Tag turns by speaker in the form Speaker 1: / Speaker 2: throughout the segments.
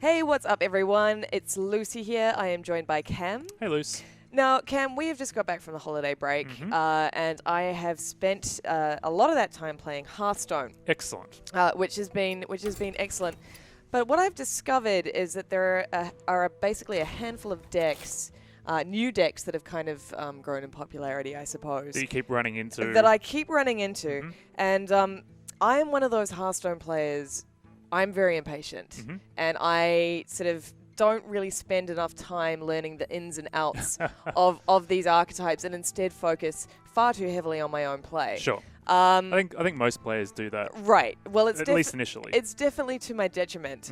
Speaker 1: Hey, what's up, everyone? It's Lucy here. I am joined by Cam.
Speaker 2: Hey, Luce.
Speaker 1: Now, Cam, we have just got back from the holiday break, and I have spent a lot of that time playing Hearthstone,
Speaker 2: Excellent.
Speaker 1: which has been excellent. But what I've discovered is that there are basically a handful of decks, new decks that have kind of grown in popularity, I suppose.
Speaker 2: That you keep running into.
Speaker 1: That I keep running into, and I am one of those Hearthstone players. I'm very impatient, and I sort of don't really spend enough time learning the ins and outs of these archetypes, and instead focus far too heavily on my own play.
Speaker 2: Sure. I think most players do that.
Speaker 1: Right. Well, it's
Speaker 2: at least initially.
Speaker 1: It's definitely to my detriment,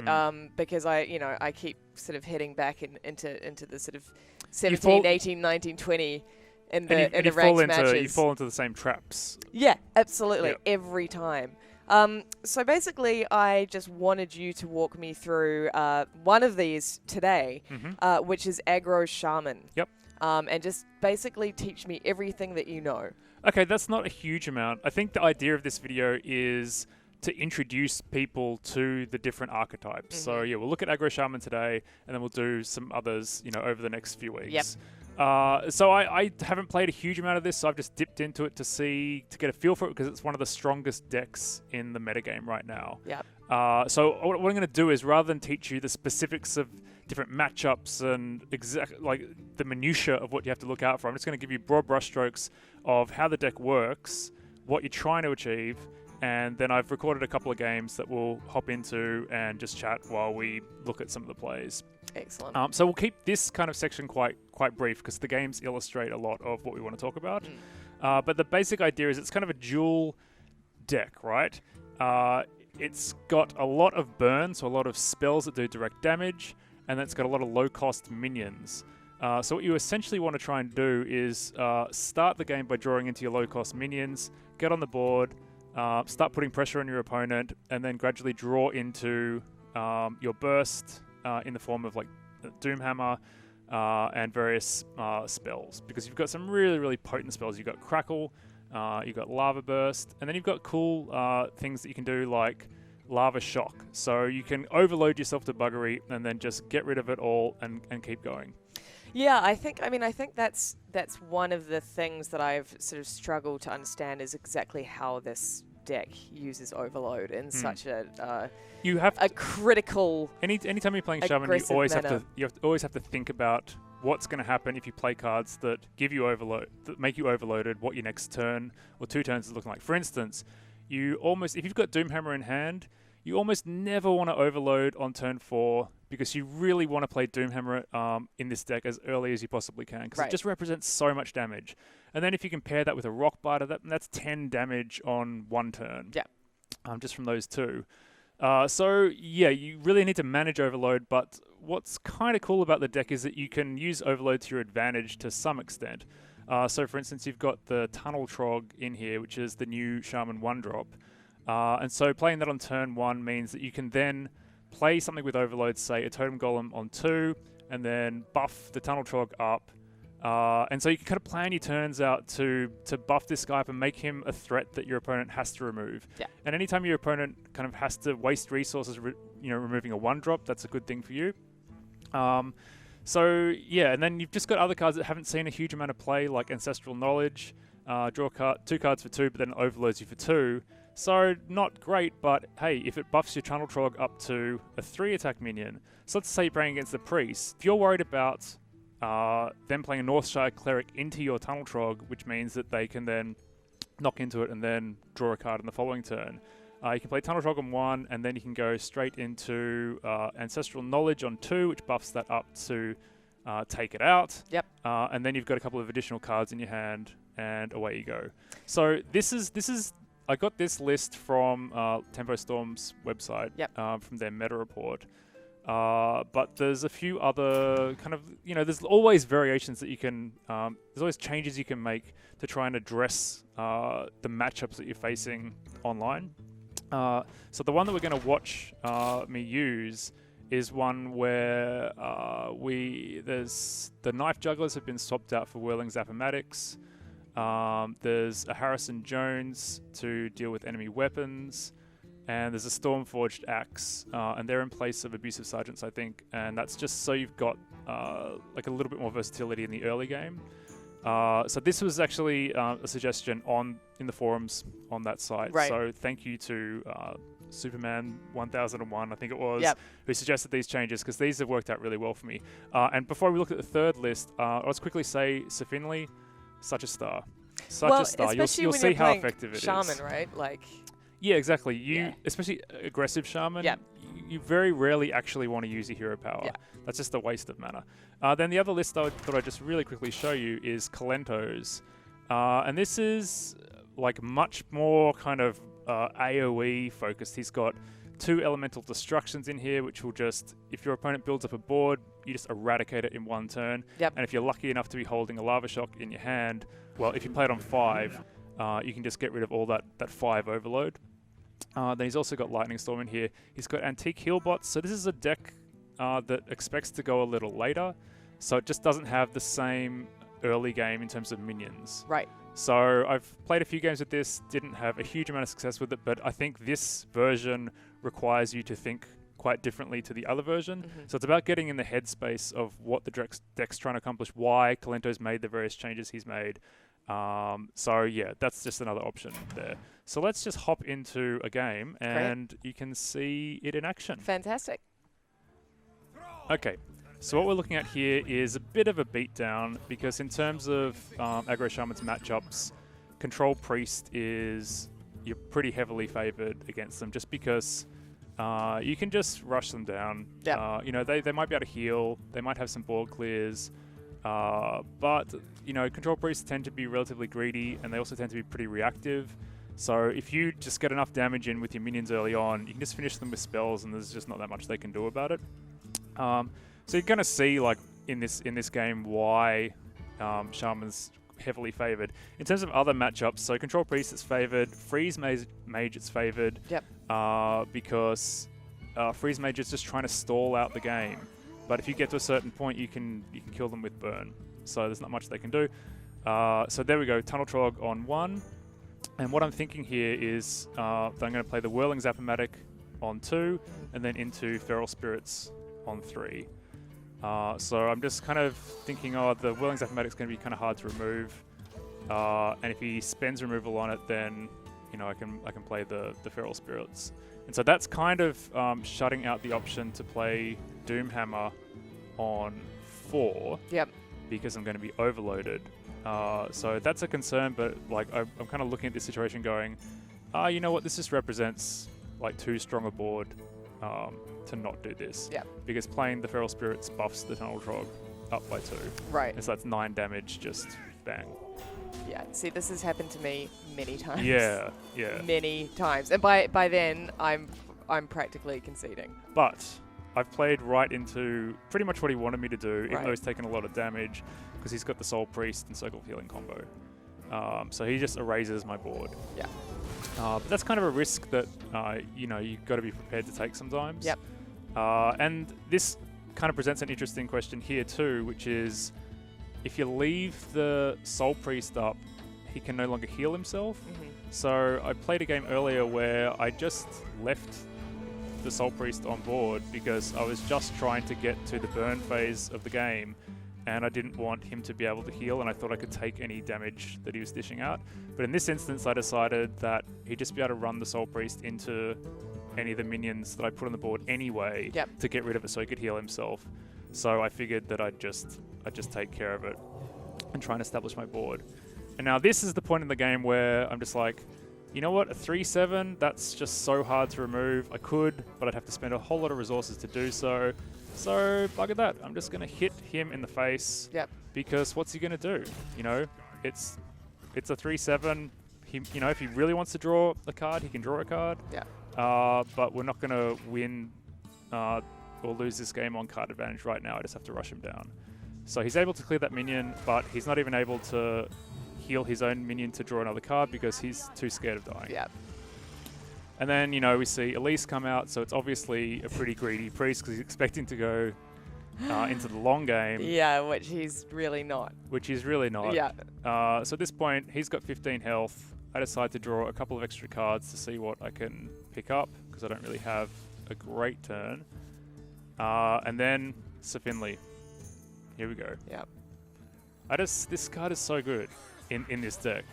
Speaker 1: because I keep sort of heading back into the sort of 17, 18, 19, 20 in the ranked matches.
Speaker 2: You fall into the same traps.
Speaker 1: Yeah, absolutely.
Speaker 2: Yep.
Speaker 1: Every time. So basically, I just wanted you to walk me through one of these today, which is Aggro Shaman.
Speaker 2: Yep.
Speaker 1: And just basically teach me everything that you know.
Speaker 2: Okay, that's not a huge amount. I think the idea of this video is to introduce people to the different archetypes. So yeah, we'll look at Aggro Shaman today, and then we'll do some others, over the next few weeks.
Speaker 1: Yep.
Speaker 2: So I haven't played a huge amount of this, so I've just dipped into it to get a feel for it, because it's one of the strongest decks in the metagame right now.
Speaker 1: Yep.
Speaker 2: So what I'm going to do is, rather than teach you the specifics of different matchups and the minutia of what you have to look out for, I'm just going to give you broad brushstrokes of how the deck works, what you're trying to achieve, and then I've recorded a couple of games that we'll hop into and just chat while we look at some of the plays.
Speaker 1: Excellent.
Speaker 2: So we'll keep this kind of section quite brief, because the games illustrate a lot of what we want to talk about. But the basic idea is it's kind of a dual deck, right? It's got a lot of burn, so a lot of spells that do direct damage, and then it's got a lot of low-cost minions. So what you essentially want to try and do is start the game by drawing into your low-cost minions, get on the board, start putting pressure on your opponent, and then gradually draw into your burst in the form of like Doomhammer and various spells, because you've got some really, really potent spells. You've got Crackle, you've got Lava Burst, and then you've got cool things that you can do like Lava Shock. So you can overload yourself to buggery and then just get rid of it all and keep going.
Speaker 1: Yeah, I think that's one of the things that I've sort of struggled to understand, is exactly how this deck uses overload in such a critical.
Speaker 2: Anytime you're playing Shaman, you always have to think about what's going to happen if you play cards that give you overload, that make you overloaded, what your next turn or 2 turns is looking like. For instance, if you've got Doomhammer in hand, you almost never want to overload on turn 4, because you really want to play Doomhammer in this deck as early as you possibly can, because it just represents so much damage. And then if you compare that with a Rock Biter, that's 10 damage on 1 turn. Yeah. Just from those 2. So yeah, you really need to manage overload, but what's kind of cool about the deck is that you can use overload to your advantage to some extent. So for instance, you've got the Tunnel Trog in here, which is the new Shaman 1-drop. And so playing that on turn 1 means that you can then play something with overload, say a Totem Golem on 2, and then buff the Tunnel Trog up. And so you can kind of plan your turns out to buff this guy up and make him a threat that your opponent has to remove. Yeah. And anytime your opponent kind of has to waste resources, removing a 1-drop, that's a good thing for you. So yeah, and then you've just got other cards that haven't seen a huge amount of play, like Ancestral Knowledge. Draw 2 cards for 2, but then overloads you for 2. So not great, but hey, if it buffs your Tunnel Trog up to a 3-attack minion, so let's say you're playing against the Priest, if you're worried about them playing a Northshire Cleric into your Tunnel Trog, which means that they can then knock into it and then draw a card in the following turn, you can play Tunnel Trog on 1, and then you can go straight into Ancestral Knowledge on 2, which buffs that up to take it out. Yep. And then you've got a couple of additional cards in your hand, and away you go. So this is I got this list from Tempo Storm's website, from their meta report. But there's a few other kind of, there's always variations that you can, there's always changes you can make to try and address the matchups that you're facing online. So the one that we're going to watch me use is one where there's the Knife Jugglers have been swapped out for Whirling Zapomatics. There's a Harrison Jones to deal with enemy weapons. and there's a Stormforged Axe, and they're in place of Abusive Sergeants, I think, and that's just so you've got like a little bit more versatility in the early game. So this was actually a suggestion in the forums on that site.
Speaker 1: Right.
Speaker 2: So thank you to Superman 1001, I think it was,
Speaker 1: Yep.
Speaker 2: who suggested these changes, because these have worked out really well for me. And before we look at the third list, let's quickly say Safinley, such a star. Such a star. You'll see how effective it is.
Speaker 1: Shaman, right? Like.
Speaker 2: Yeah, exactly. Especially aggressive Shaman, you very rarely actually want to use your hero power.
Speaker 1: Yeah.
Speaker 2: That's just a waste of mana. Then the other list I thought I'd just really quickly show you is Kalento's. And this is like much more kind of AoE focused. He's got 2 elemental destructions in here, which will just, if your opponent builds up a board, you just eradicate it in one turn.
Speaker 1: Yep.
Speaker 2: And if you're lucky enough to be holding a Lava Shock in your hand, well, if you play it on 5, you can just get rid of all that 5 overload. Then he's also got Lightning Storm in here. He's got Antique Heal Bots. So this is a deck that expects to go a little later. So it just doesn't have the same early game in terms of minions.
Speaker 1: Right.
Speaker 2: So I've played a few games with this, didn't have a huge amount of success with it, but I think this version requires you to think quite differently to the other version. So it's about getting in the headspace of what the deck's trying to accomplish, why Kalento's made the various changes he's made. So yeah, that's just another option there. So let's just hop into a game and you can see it in action.
Speaker 1: Fantastic.
Speaker 2: Okay, so what we're looking at here is a bit of a beatdown, because in terms of Aggro Shaman's matchups, Control Priest you're pretty heavily favored against them, just because you can just rush them down.
Speaker 1: Yep.
Speaker 2: You know, they might be able to heal, they might have some board clears, but you know, Control Priests tend to be relatively greedy, and they also tend to be pretty reactive. So if you just get enough damage in with your minions early on, you can just finish them with spells, and there's just not that much they can do about it. So you're going to see, like, in this game, why Shaman's heavily favored. In terms of other matchups, so Control Priest is favored, Freeze Mage is favored.
Speaker 1: Yep.
Speaker 2: Because Freeze Mage is just trying to stall out the game. But if you get to a certain point, you can kill them with Burn. So there's not much they can do. So there we go, Tunnel Trog on 1. And what I'm thinking here is that I'm going to play the Whirling Zapamatic on 2, and then into Feral Spirits on 3. So I'm just kind of thinking, the Whirling Zapamatic is going to be kind of hard to remove. And if he spends removal on it, then you know I can play the Feral Spirits. And so that's kind of shutting out the option to play Doomhammer on 4.
Speaker 1: Yep.
Speaker 2: Because I'm going to be overloaded. So that's a concern, but like I'm kind of looking at this situation going, you know what, this just represents like too strong a board to not do this.
Speaker 1: Yeah.
Speaker 2: Because playing the Feral Spirits buffs the Tunnel Trog up by 2.
Speaker 1: Right.
Speaker 2: And so that's 9 damage, just bang.
Speaker 1: Yeah, see, this has happened to me many times.
Speaker 2: Yeah, yeah.
Speaker 1: Many times. And by then, I'm practically conceding.
Speaker 2: But I've played right into pretty much what he wanted me to do, even though he's taken a lot of damage, because he's got the Soul Priest and Circle of Healing combo. So he just erases my board.
Speaker 1: Yeah.
Speaker 2: But that's kind of a risk that, you know, you've got to be prepared to take sometimes.
Speaker 1: Yep.
Speaker 2: And this kind of presents an interesting question here too, which is, if you leave the Soul Priest up, he can no longer heal himself. So I played a game earlier where I just left the Soul Priest on board because I was just trying to get to the burn phase of the game, and I didn't want him to be able to heal, and I thought I could take any damage that he was dishing out. But in this instance, I decided that he'd just be able to run the Soul Priest into any of the minions that I put on the board anyway to get rid of it so he could heal himself. So I figured that I'd just take care of it and try and establish my board. And now this is the point in the game where I'm just like, you know what, a 3/7, that's just so hard to remove. I could, but I'd have to spend a whole lot of resources to do so. So bugger that. I'm just going to hit him in the face.
Speaker 1: Yep.
Speaker 2: Because what's he going to do? You know, it's a 3/7. He, you know, if he really wants to draw a card, he can draw a card.
Speaker 1: Yeah.
Speaker 2: But we're not going to win or lose this game on card advantage right now. I just have to rush him down. So he's able to clear that minion, but he's not even able to heal his own minion to draw another card because he's too scared of dying.
Speaker 1: Yeah.
Speaker 2: And then, you know, we see Elise come out, so it's obviously a pretty greedy priest because he's expecting to go into the long game.
Speaker 1: Yeah, which he's really not.
Speaker 2: Which he's really not.
Speaker 1: Yeah.
Speaker 2: So at this point, he's got 15 health. I decide to draw a couple of extra cards to see what I can pick up. because I don't really have a great turn. And then Sir Finley. Here we go.
Speaker 1: Yep.
Speaker 2: This card is so good in this deck.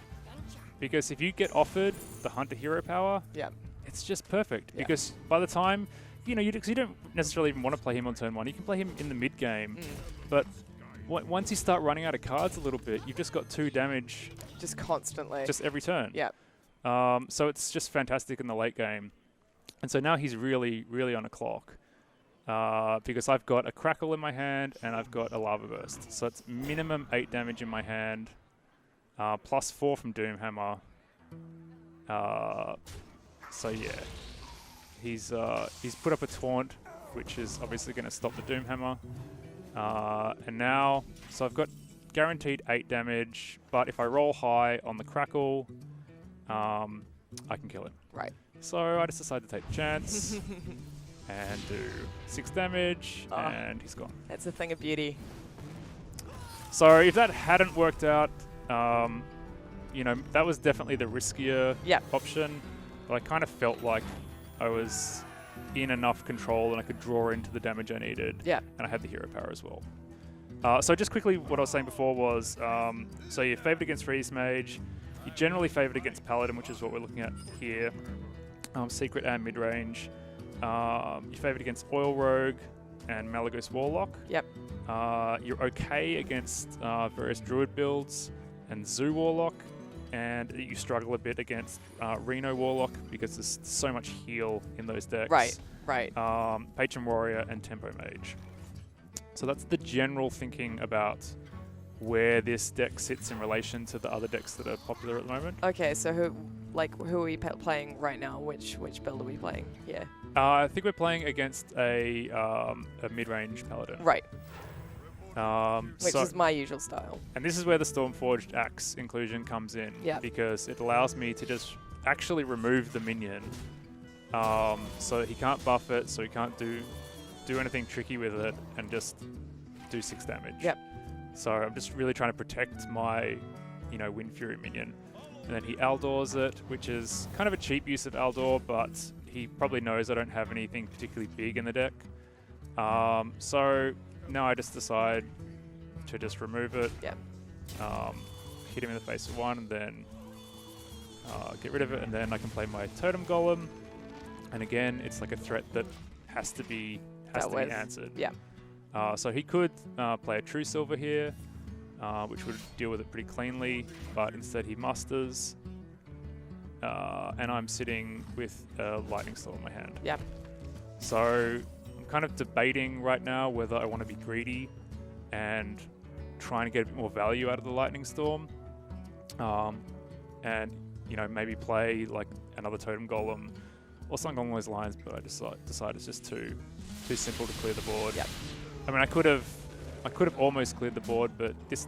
Speaker 2: Because if you get offered the Hunter hero power,
Speaker 1: Yep.
Speaker 2: it's just perfect.
Speaker 1: Yeah.
Speaker 2: Because by the time, you don't necessarily even want to play him on turn 1. You can play him in the mid game. But once you start running out of cards a little bit, you've just got 2 damage.
Speaker 1: Just constantly.
Speaker 2: Just every turn.
Speaker 1: Yep.
Speaker 2: So it's just fantastic in the late game. And so now he's really, really on a clock. Because I've got a Crackle in my hand and I've got a Lava Burst. So it's minimum 8 damage in my hand. Plus 4 from Doomhammer. So yeah. He's put up a Taunt, which is obviously going to stop the Doomhammer. And now, so I've got guaranteed 8 damage, but if I roll high on the Crackle, I can kill it.
Speaker 1: Right.
Speaker 2: So I just decided to take the chance and do 6 damage, and he's gone.
Speaker 1: That's a thing of beauty.
Speaker 2: So if that hadn't worked out, that was definitely the riskier option, but I kind of felt like I was in enough control and I could draw into the damage I needed, and I had the hero power as well. So just quickly, what I was saying before was, so you're favored against Freeze Mage, you're generally favored against Paladin, which is what we're looking at here, Secret and mid-range. You're favored against Oil Rogue and Malagos Warlock.
Speaker 1: Yep.
Speaker 2: You're okay against various Druid builds and Zoo Warlock, and you struggle a bit against Reno Warlock because there's so much heal in those decks.
Speaker 1: Right.
Speaker 2: Patron Warrior and Tempo Mage. So that's the general thinking about where this deck sits in relation to the other decks that are popular at the moment.
Speaker 1: Okay, so who are we playing right now? Which build are we playing here?
Speaker 2: I think we're playing against a mid-range Paladin.
Speaker 1: Right. Which is my usual style.
Speaker 2: And this is where the Stormforged Axe inclusion comes in.
Speaker 1: Yeah.
Speaker 2: Because it allows me to just actually remove the minion. So he can't buff it, so he can't do anything tricky with it, and just do 6 damage.
Speaker 1: Yep.
Speaker 2: So I'm just really trying to protect my, Wind Fury minion. And then he Aldors it, which is kind of a cheap use of Aldor, but he probably knows I don't have anything particularly big in the deck. So now I just decide to just remove it.
Speaker 1: Yeah.
Speaker 2: Hit him in the face with 1, and then get rid of it, and then I can play my Totem Golem. And again, it's like a threat that has to be answered.
Speaker 1: Yeah.
Speaker 2: So he could play a True Silver here, which would deal with it pretty cleanly, but instead he musters, and I'm sitting with a Lightning Storm in my hand.
Speaker 1: Yep.
Speaker 2: So I'm kind of debating right now whether I want to be greedy and trying to get a bit more value out of the Lightning Storm, and maybe play like another Totem Golem or something along those lines. But I decided it's just too simple to clear the board.
Speaker 1: Yep.
Speaker 2: I mean, I could have almost cleared the board, but this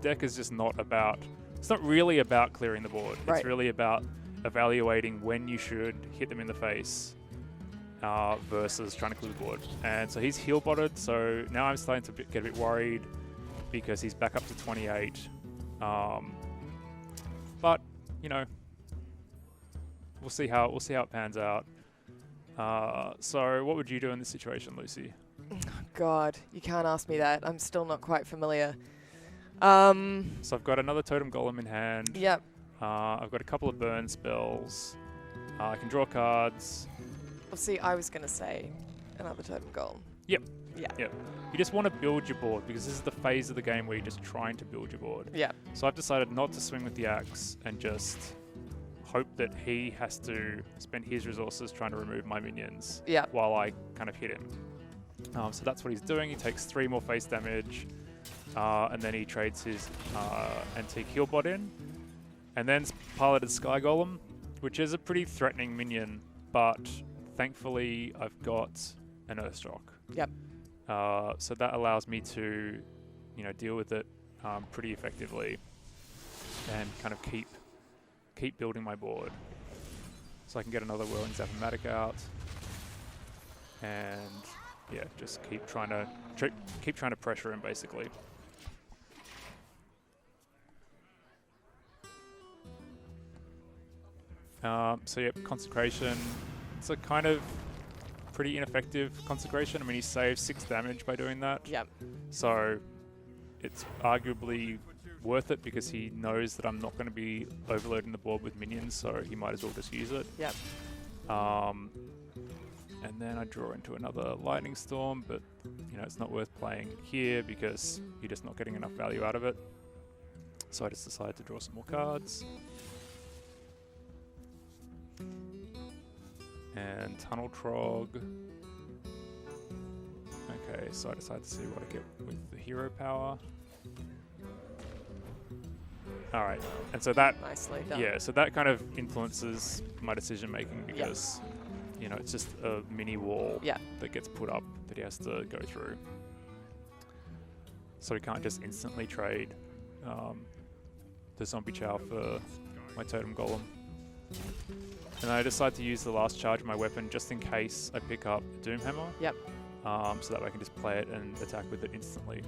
Speaker 2: deck is just not about. It's not really about clearing the board.
Speaker 1: Right.
Speaker 2: It's really about evaluating when you should hit them in the face versus trying to clear the board. And so he's heal botted. So now I'm starting to get a bit worried because he's back up to 28. But we'll see how it pans out. So what would you do in this situation, Lucy?
Speaker 1: God, you can't ask me that. I'm still not quite familiar. So
Speaker 2: I've got another Totem Golem in hand.
Speaker 1: Yep.
Speaker 2: I've got a couple of burn spells. I can draw cards.
Speaker 1: Well, see, I was going to say another Totem Golem.
Speaker 2: Yep.
Speaker 1: Yeah.
Speaker 2: Yep. You just want to build your board because this is the phase of the game where you're just trying to build your board.
Speaker 1: Yeah.
Speaker 2: So I've decided not to swing with the axe and just hope that he has to spend his resources trying to remove my minions while I kind of hit him. So that's what he's doing. He takes 3 more face damage, and then he trades his Antique Heal Bot in, and then piloted Sky Golem, which is a pretty threatening minion, but thankfully I've got an Earthshock.
Speaker 1: Yep.
Speaker 2: So that allows me to, deal with it pretty effectively, and kind of keep building my board. So I can get another Whirling Zapamatic out, and yeah, just keep trying to pressure him basically. So yeah, Consecration. it's a kind of pretty ineffective consecration. I mean, he saves 6 damage by doing that.
Speaker 1: Yep.
Speaker 2: So it's arguably worth it because he knows that I'm not going to be overloading the board with minions, so he might as well just use it.
Speaker 1: Yep.
Speaker 2: And then I draw into another lightning storm, but you know, it's not worth playing here because you're just not getting enough value out of it. So I just decided to draw some more cards. And Tunnel Trog. Okay, so I decided to see what I get with the hero power. Alright, and so that,
Speaker 1: Nicely done.
Speaker 2: yeah, so that kind of influences my decision making because, you know, it's just a mini wall that gets put up that he has to go through. So he can't just instantly trade the Zombie Chow for my Totem Golem. And I decide to use the last charge of my weapon just in case I pick up Doomhammer.
Speaker 1: Yep.
Speaker 2: So that way I can just play it and attack with it instantly.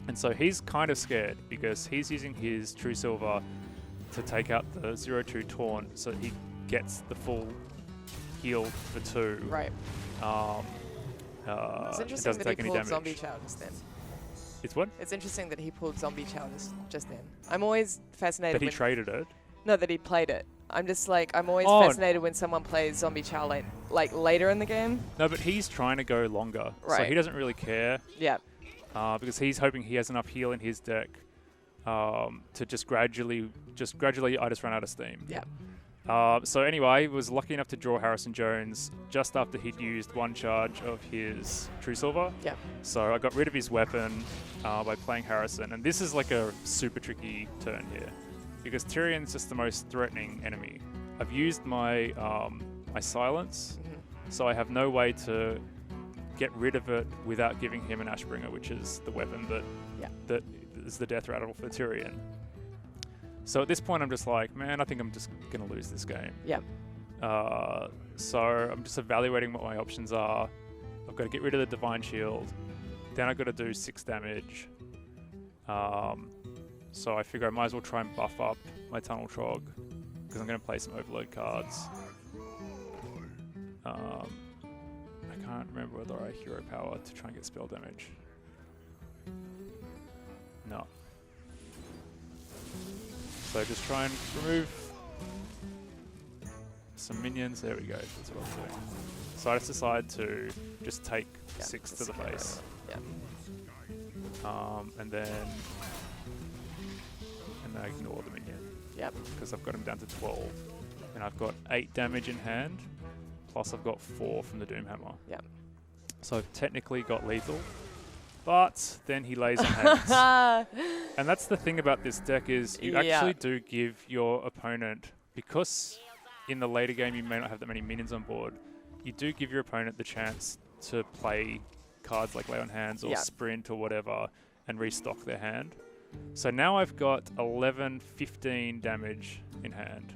Speaker 2: And so he's kind of scared because he's using his True Silver to take out the 0-2 Taunt so he gets the full heal for 2.
Speaker 1: Right. It's interesting that he pulled Zombie Chow just then.
Speaker 2: It's what?
Speaker 1: It's interesting that he pulled Zombie Chow just then. I'm always fascinated
Speaker 2: that he traded it?
Speaker 1: No, that he played it. I'm just like, I'm always fascinated when someone plays Zombie Chow like later in the game.
Speaker 2: No, but he's trying to go longer.
Speaker 1: Right.
Speaker 2: So he doesn't really care.
Speaker 1: Yeah.
Speaker 2: Because he's hoping he has enough heal in his deck to just gradually I just run out of steam.
Speaker 1: Yeah.
Speaker 2: So anyway, I was lucky enough to draw Harrison Jones just after he'd used 1 charge of his True Silver.
Speaker 1: Yeah.
Speaker 2: So I got rid of his weapon by playing Harrison. And this is like a super tricky turn here because Tyrion's just the most threatening enemy. I've used my my silence, so I have no way to get rid of it without giving him an Ashbringer, which is the weapon that is the death rattle for Tyrion. So at this point, I'm just like, man, I think I'm just going to lose this game.
Speaker 1: Yeah.
Speaker 2: So I'm just evaluating what my options are. I've got to get rid of the Divine Shield. Then I've got to do 6 damage. So I figure I might as well try and buff up my Tunnel Trog because I'm going to play some Overload cards. I can't remember whether I hero power to try and get spell damage. No. So just try and remove some minions. There we go. That's what I'm doing. So I just decide to just take 6 to the face.
Speaker 1: Yeah.
Speaker 2: And then I ignore the minion.
Speaker 1: Yep.
Speaker 2: Because I've got him down to 12. And I've got 8 damage in hand. Plus I've got 4 from the Doomhammer.
Speaker 1: Yep.
Speaker 2: So I've technically got lethal. But then he lays on hands. And that's the thing about this deck is you actually do give your opponent, because in the later game you may not have that many minions on board, you do give your opponent the chance to play cards like lay on hands or sprint or whatever and restock their hand. So now I've got 11, 15 damage in hand.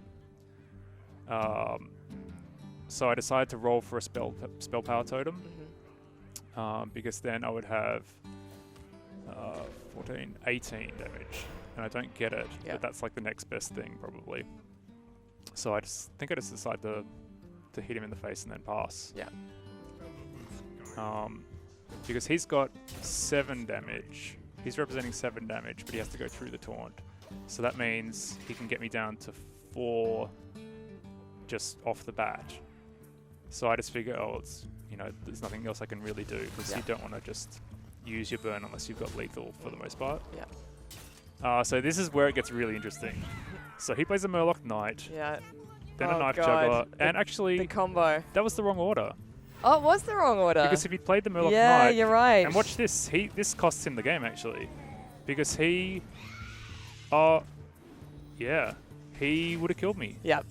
Speaker 2: So I decided to roll for a spell power totem. Because then I would have 14, 18 damage. And I don't get it, but that's like the next best thing probably. So I think I just decided to hit him in the face and then pass.
Speaker 1: Yeah.
Speaker 2: Because he's got 7 damage. He's representing 7 damage, but he has to go through the taunt. So that means he can get me down to 4 just off the bat. So I just figure, it's, you know, there's nothing else I can really do because you don't want to just use your burn unless you've got lethal for the most part.
Speaker 1: Yeah.
Speaker 2: So this is where it gets really interesting. So he plays a Murloc Knight.
Speaker 1: Yeah.
Speaker 2: Then a Knife Juggler. And actually,
Speaker 1: the combo.
Speaker 2: That was the wrong order.
Speaker 1: Oh, it was the wrong order.
Speaker 2: Because if he played the Murloc Knight...
Speaker 1: Yeah, you're right.
Speaker 2: And watch this. This costs him the game, actually. Because he... he would have killed me.
Speaker 1: Yep.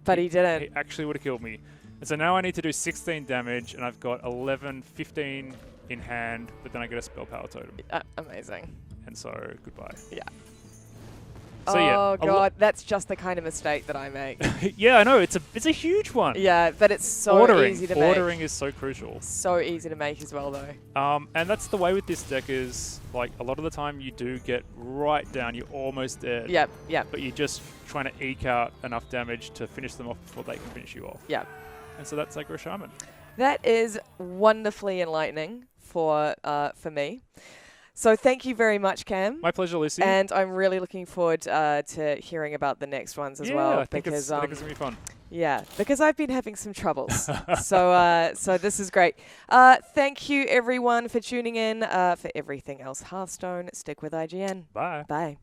Speaker 1: But he didn't.
Speaker 2: He actually would have killed me. And so now I need to do 16 damage, and I've got 11, 15 in hand, but then I get a spell power totem.
Speaker 1: Amazing.
Speaker 2: And so, goodbye.
Speaker 1: Yeah.
Speaker 2: So
Speaker 1: oh god, that's just the kind of mistake that I make.
Speaker 2: Yeah, I know, it's a huge one.
Speaker 1: Yeah, but it's so easy to make.
Speaker 2: Ordering is so crucial.
Speaker 1: So easy to make as well, though.
Speaker 2: And that's the way with this deck is, like, a lot of the time you do get right down, you're almost dead.
Speaker 1: Yep.
Speaker 2: But you're just trying to eke out enough damage to finish them off before they can finish you off.
Speaker 1: Yep.
Speaker 2: And so that's Aggro Shaman.
Speaker 1: That is wonderfully enlightening for me. So thank you very much, Cam.
Speaker 2: My pleasure, Lucy.
Speaker 1: And I'm really looking forward to hearing about the next ones as well.
Speaker 2: I think it's going to be fun.
Speaker 1: Yeah, because I've been having some troubles. So this is great. Thank you, everyone, for tuning in. For everything else Hearthstone, stick with IGN.
Speaker 2: Bye.
Speaker 1: Bye.